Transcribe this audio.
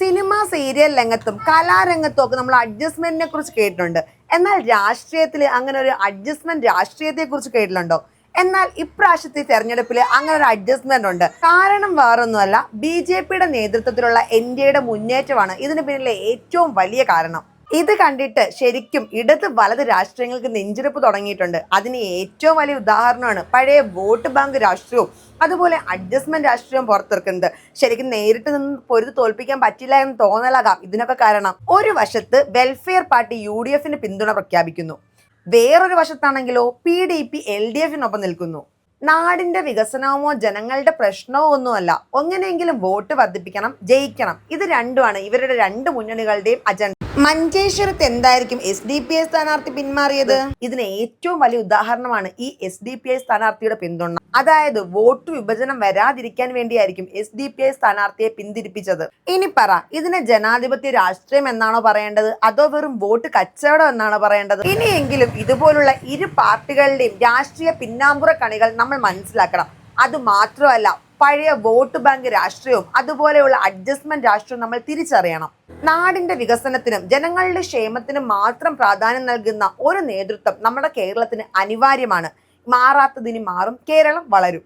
Cinema serial രംഗത്തും കലാരംഗത്തും ഒക്കെ നമ്മൾ അഡ്ജസ്റ്റ്മെന്റിനെ കുറിച്ച് കേട്ടിട്ടുണ്ട്. എന്നാൽ രാഷ്ട്രീയത്തിൽ അങ്ങനെ ഒരു അഡ്ജസ്റ്റ്മെന്റ് രാഷ്ട്രീയത്തെ കുറിച്ച് കേട്ടിട്ടുണ്ടോ? എന്നാൽ ഇപ്രാവശ്യത്തെ തെരഞ്ഞെടുപ്പിൽ അങ്ങനെ ഒരു അഡ്ജസ്റ്റ്മെന്റ് ഉണ്ട്. കാരണം വേറൊന്നുമല്ല, BJP നേതൃത്വത്തിലുള്ള NDAയുടെ മുന്നേറ്റമാണ് ഇതിന് പിന്നിലെ ഏറ്റവും വലിയ കാരണം. ഇത് കണ്ടിട്ട് ശരിക്കും ഇടത് വലത് രാഷ്ട്രീയങ്ങൾക്ക് നെഞ്ചിടിപ്പ് തുടങ്ങിയിട്ടുണ്ട്. അതിന് ഏറ്റവും വലിയ ഉദാഹരണമാണ് പഴയ വോട്ട് ബാങ്ക് രാഷ്ട്രീയവും അതുപോലെ അഡ്ജസ്റ്റ്മെന്റ് രാഷ്ട്രീയം പുറത്തിറക്കുന്നത്. ശരിക്കും നേരിട്ട് നിന്ന് പൊരുത് തോൽപ്പിക്കാൻ പറ്റില്ല എന്ന് തോന്നലാകാം ഇതിനൊക്കെ കാരണം. ഒരു വശത്ത് വെൽഫെയർ പാർട്ടി UDFന് പിന്തുണ പ്രഖ്യാപിക്കുന്നു, വേറൊരു വശത്താണെങ്കിലോ PDP LDFനൊപ്പം നിൽക്കുന്നു. നാടിന്റെ വികസനമോ ജനങ്ങളുടെ പ്രശ്നമോ ഒന്നുമല്ല, എങ്ങനെയെങ്കിലും വോട്ട് വർദ്ധിപ്പിക്കണം, ജയിക്കണം. ഇത് രണ്ടുമാണ് ഇവരുടെ രണ്ട് മുന്നണികളുടെയും അജണ്ട. മഞ്ചേശ്വരത്ത് എന്തായിരിക്കും SDPI സ്ഥാനാർത്ഥി പിന്മാറിയത്? ഇതിന് ഏറ്റവും വലിയ ഉദാഹരണമാണ് ഈ SDPI സ്ഥാനാർത്ഥിയുടെ പിന്തുണ. അതായത് വോട്ട് വിഭജനം വരാതിരിക്കാൻ വേണ്ടിയായിരിക്കും SDPI സ്ഥാനാർത്ഥിയെ പിന്തിരിപ്പിച്ചത്. ഇനി പറ, ഇതിനെ ജനാധിപത്യ രാഷ്ട്രീയം എന്നാണോ പറയേണ്ടത്, അതോ വെറും വോട്ട് കച്ചവടം എന്നാണോ പറയേണ്ടത്? ഇനിയെങ്കിലും ഇതുപോലുള്ള ഇരു പാർട്ടികളുടെയും രാഷ്ട്രീയ പിന്നാമ്പുറ കണികൾ നമ്മൾ മനസ്സിലാക്കണം. അത് മാത്രമല്ല, പഴയ വോട്ട് ബാങ്ക് രാഷ്ട്രീയവും അതുപോലെയുള്ള അഡ്ജസ്റ്റ്മെന്റ് രാഷ്ട്രീയവും നമ്മൾ തിരിച്ചറിയണം. നാടിന്റെ വികസനത്തിനും ജനങ്ങളുടെ ക്ഷേമത്തിനും മാത്രം പ്രാധാന്യം നൽകുന്ന ഒരു നേതൃത്വം നമ്മുടെ കേരളത്തിന് അനിവാര്യമാണ്. മാറാത്തതിന് മാറും, കേരളം വളരും.